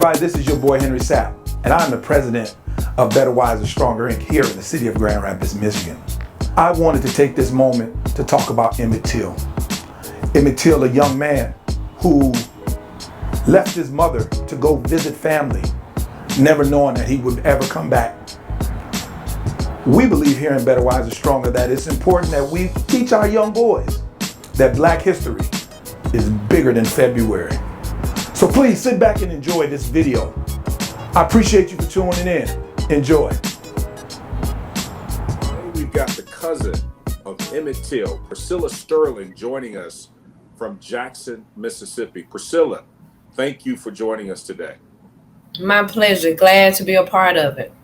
everybody, this is your boy Henry Sapp, and I'm the president of Better, Wiser, Stronger Inc. here in the city of Grand Rapids, Michigan. I wanted to take this moment to talk about Emmett Till. Emmett Till, a young man who left his mother to go visit family, never knowing that he would ever come back. We believe here in Better, Wiser, Stronger that it's important that we teach our young boys that Black history is bigger than February. So please sit back and enjoy this video. I appreciate you for tuning in. Enjoy. We've got the cousin of Emmett Till, Priscilla Sterling, joining us from Jackson, Mississippi. Priscilla, thank you for joining us today. My pleasure. Glad to be a part of it.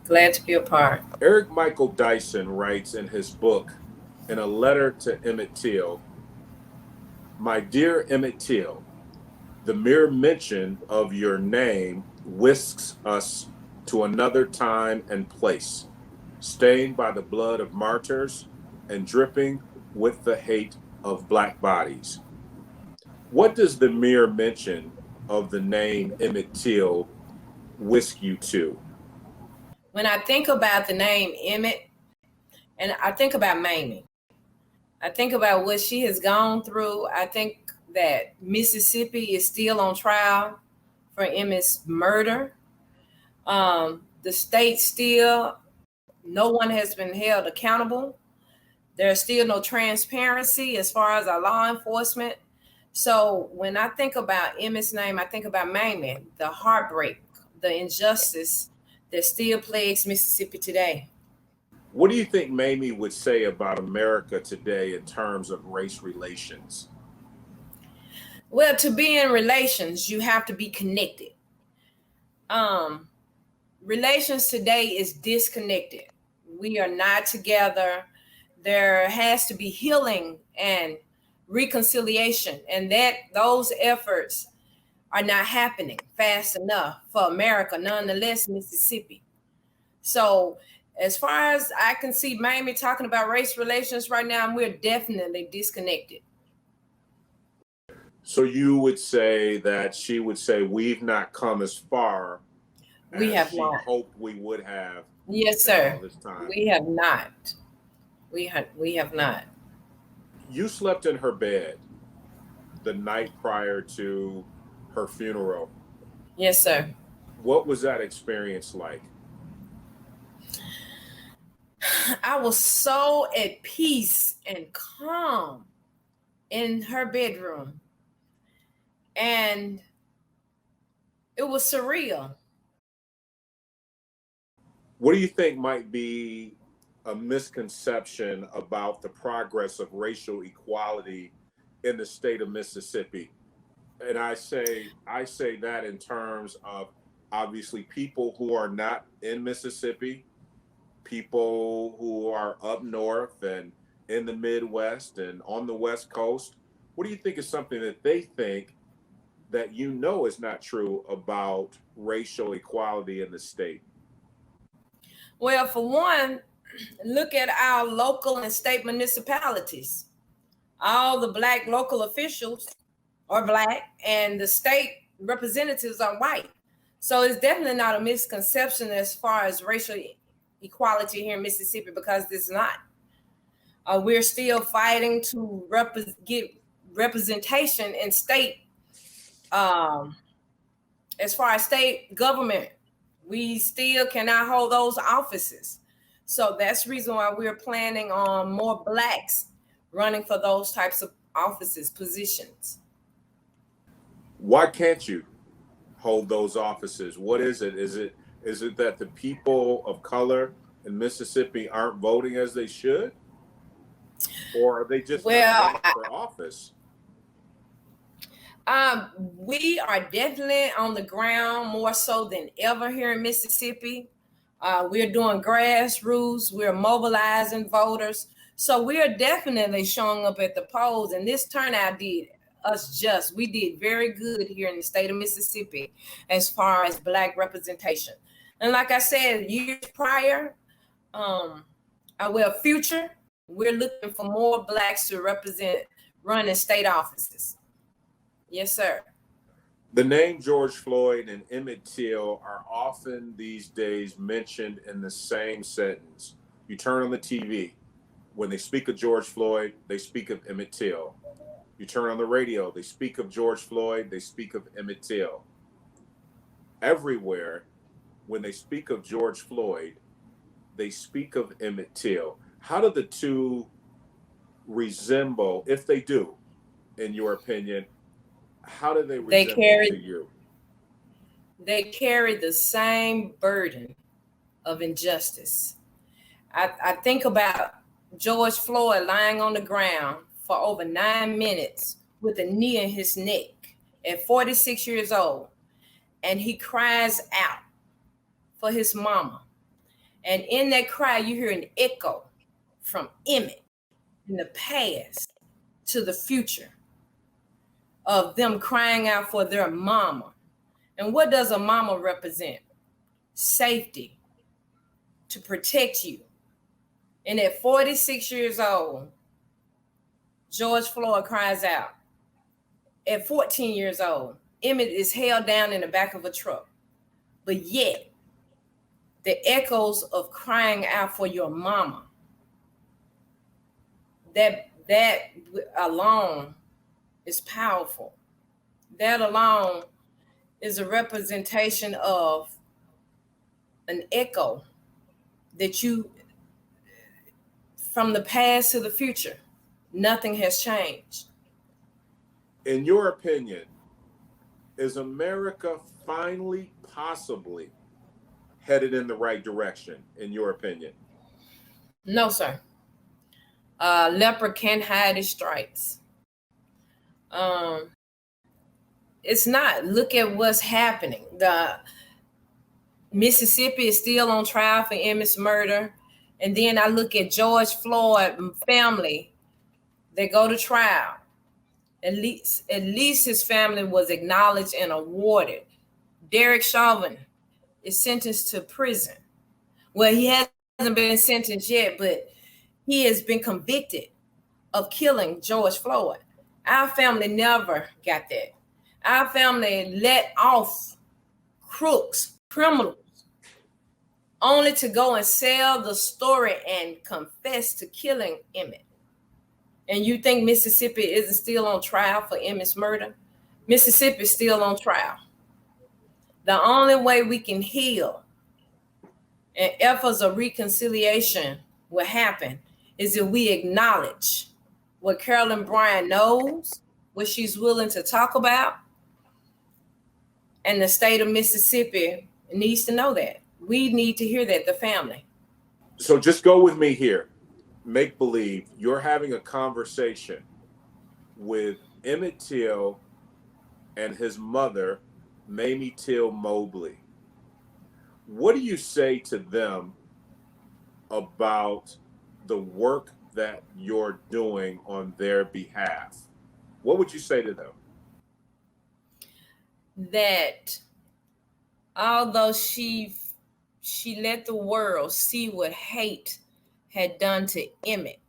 Glad to be a part. Eric Michael Dyson writes in his book, in a letter to Emmett Till, "My dear Emmett Till, the mere mention of your name whisks us to another time and place, stained by the blood of martyrs and dripping with the hate of Black bodies." What does the mere mention of the name Emmett Till whisk you to? When I think about the name Emmett, and I think about Mamie, I think about what she has gone through. I think that Mississippi is still on trial for Emmett's murder. The state still, no one has been held accountable. There's still no transparency as far as our law enforcement. So when I think about Emmett's name, I think about Mamie, the heartbreak, the injustice that still plagues Mississippi today. What do you think Mamie would say about America today in terms of race relations? Well, to be in relations, you have to be connected. Relations today is disconnected. We are not together. There has to be healing and reconciliation, and those efforts are not happening fast enough for America, nonetheless, Mississippi. So as far as I can see Mamie talking about race relations right now, we're definitely disconnected. So you would say that she would say we've not come as far we as have she not hoped we would have. Yes, sir. All this time. We have not. We have not. You slept in her bed the night prior to her funeral. Yes, sir. What was that experience like? I was so at peace and calm in her bedroom. And it was surreal. What do you think might be a misconception about the progress of racial equality in the state of Mississippi? And I say that in terms of obviously people who are not in Mississippi, people who are up north and in the Midwest and on the West Coast. What do you think is something that they think that you know is not true about racial equality in the state? Well, for one, look at our local and state municipalities. All the Black local officials are Black and the state representatives are white. So it's definitely not a misconception as far as racial equality here in Mississippi, because it's not. We're still fighting to get representation in state. As far as state government, we still cannot hold those offices. So that's the reason why we're planning on more Blacks running for those types of offices, positions. Why can't you hold those offices? What is it? Is it that the people of color in Mississippi aren't voting as they should? Or are they just not running for office? We are definitely on the ground more so than ever here in Mississippi. We're doing grassroots. We're mobilizing voters. So we are definitely showing up at the polls. And this turnout did us just. We did very good here in the state of Mississippi as far as Black representation. And like I said, years prior, future, we're looking for more Blacks to run in state offices. Yes, sir. The name George Floyd and Emmett Till are often these days mentioned in the same sentence. You turn on the TV, when they speak of George Floyd, they speak of Emmett Till. You turn on the radio, they speak of George Floyd, they speak of Emmett Till. Everywhere, when they speak of George Floyd, they speak of Emmett Till. How do the two resemble, if they do, in your opinion? How do they resemble to you? They carry the same burden of injustice. I think about George Floyd lying on the ground for over 9 minutes with a knee in his neck at 46 years old. And he cries out for his mama. And in that cry, you hear an echo from Emmett in the past to the future of them crying out for their mama. And what does a mama represent? Safety, to protect you. And at 46 years old, George Floyd cries out. At 14 years old, Emmett is held down in the back of a truck. But yet, the echoes of crying out for your mama, that alone is powerful. That alone is a representation of an echo that you, from the past to the future, nothing has changed. In your opinion, is America finally possibly headed in the right direction, in your opinion? No, sir. Leopard can't hide his stripes. It's not. Look at what's happening. The Mississippi is still on trial for Emmett's murder. And then I look at George Floyd family. They go to trial. At least his family was acknowledged and awarded. Derek Chauvin is sentenced to prison. Well, he hasn't been sentenced yet, but he has been convicted of killing George Floyd. Our family never got that. Our family let off crooks, criminals, only to go and sell the story and confess to killing Emmett. And you think Mississippi isn't still on trial for Emmett's murder? Mississippi is still on trial. The only way we can heal and efforts of reconciliation will happen is if we acknowledge what Carolyn Bryant knows, what she's willing to talk about, and the state of Mississippi needs to know that. We need to hear that, the family. So just go with me here. Make believe you're having a conversation with Emmett Till and his mother, Mamie Till Mobley. What do you say to them about the work that you're doing on their behalf? What would you say to them? That although she let the world see what hate had done to Emmett,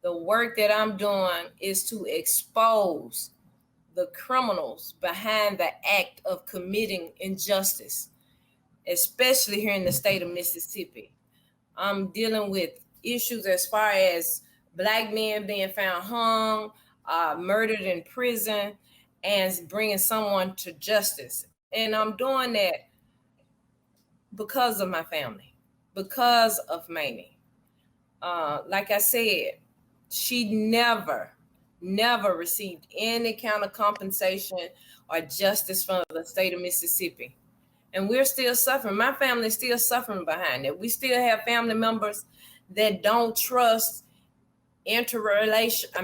the work that I'm doing is to expose the criminals behind the act of committing injustice, especially here in the state of Mississippi. I'm dealing with issues as far as Black men being found hung, murdered in prison, and bringing someone to justice. And I'm doing that because of my family, because of Mamie. Like I said, she never received any kind of compensation or justice from the state of Mississippi. And we're still suffering. My family is still suffering behind it. We still have family members that don't trust interracial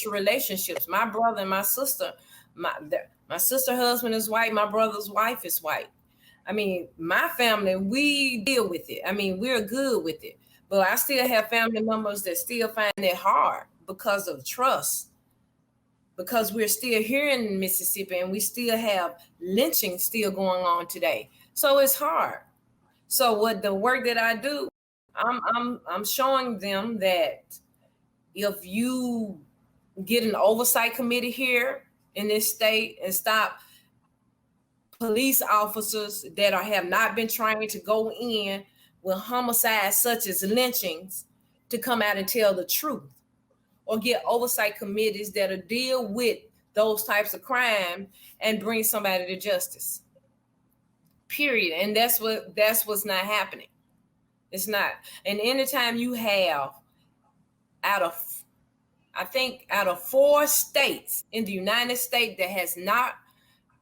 relationships. My brother and my sister, my sister's husband is white, my brother's wife is white. I mean, my family, we deal with it. I mean, we're good with it. But I still have family members that still find it hard because of trust. Because we're still here in Mississippi and we still have lynching still going on today. So it's hard. So what the work that I do, I'm showing them that if you get an oversight committee here in this state and stop police officers that have not been trained to go in with homicides such as lynchings to come out and tell the truth, or get oversight committees that'll deal with those types of crime and bring somebody to justice. Period. And that's what's not happening. It's not. And anytime you have out of 4 states in the United States that has not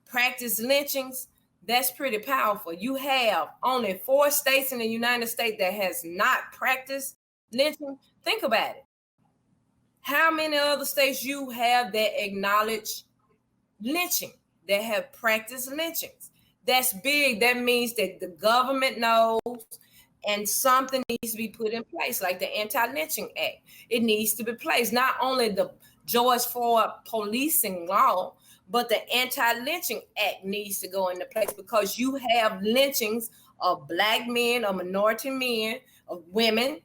practiced lynchings, that's pretty powerful. You have only 4 states in the United States that has not practiced lynching. Think about it. How many other states you have that acknowledge lynching, that have practiced lynchings? That's big. That means that the government knows, and something needs to be put in place, like the Anti-Lynching Act. It needs to be placed. Not only the George Floyd policing law, but the Anti-Lynching Act needs to go into place, because you have lynchings of Black men, of minority men, of women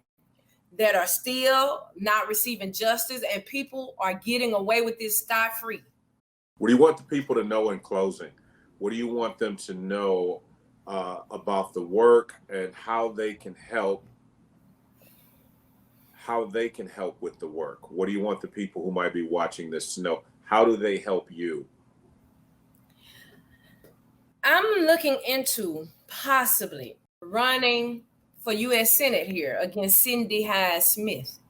that are still not receiving justice, and people are getting away with this scot-free. What do you want the people to know in closing? What do you want them to know about the work and how they can help with the work? What do you want the people who might be watching this to know? How do they help you? I'm looking into possibly running for U.S. Senate here against Cindy Hyde-Smith,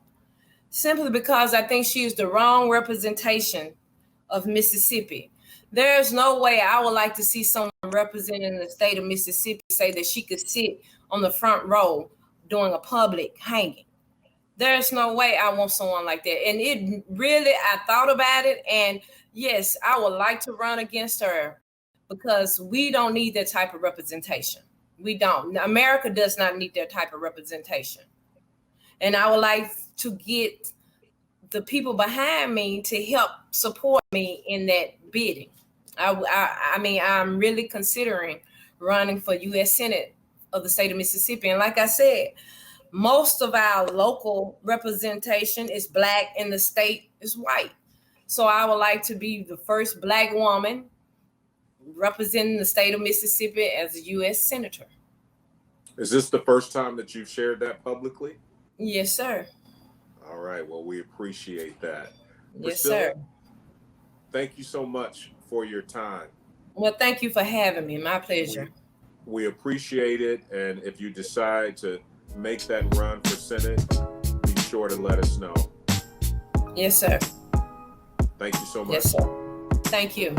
simply because I think she is the wrong representation of Mississippi. There's no way I would like to see someone representing the state of Mississippi say that she could sit on the front row doing a public hanging. There's no way I want someone like that. And it really, I thought about it, and yes, I would like to run against her, because we don't need that type of representation. We don't. America does not need that type of representation. And I would like to get the people behind me to help support me in that bidding. I mean, I'm really considering running for U.S. Senate of the state of Mississippi. And like I said, most of our local representation is Black and the state is white. So I would like to be the first Black woman representing the state of Mississippi as a U.S. Senator. Is this the first time that you've shared that publicly? Yes, sir. All right. Well, we appreciate that. Yes, Priscilla, sir. thank you so much for your time. Well, thank you for having me. My pleasure. We appreciate it. And if you decide to make that run for Senate, be sure to let us know. Yes, sir. Thank you so much. Yes, sir. Thank you.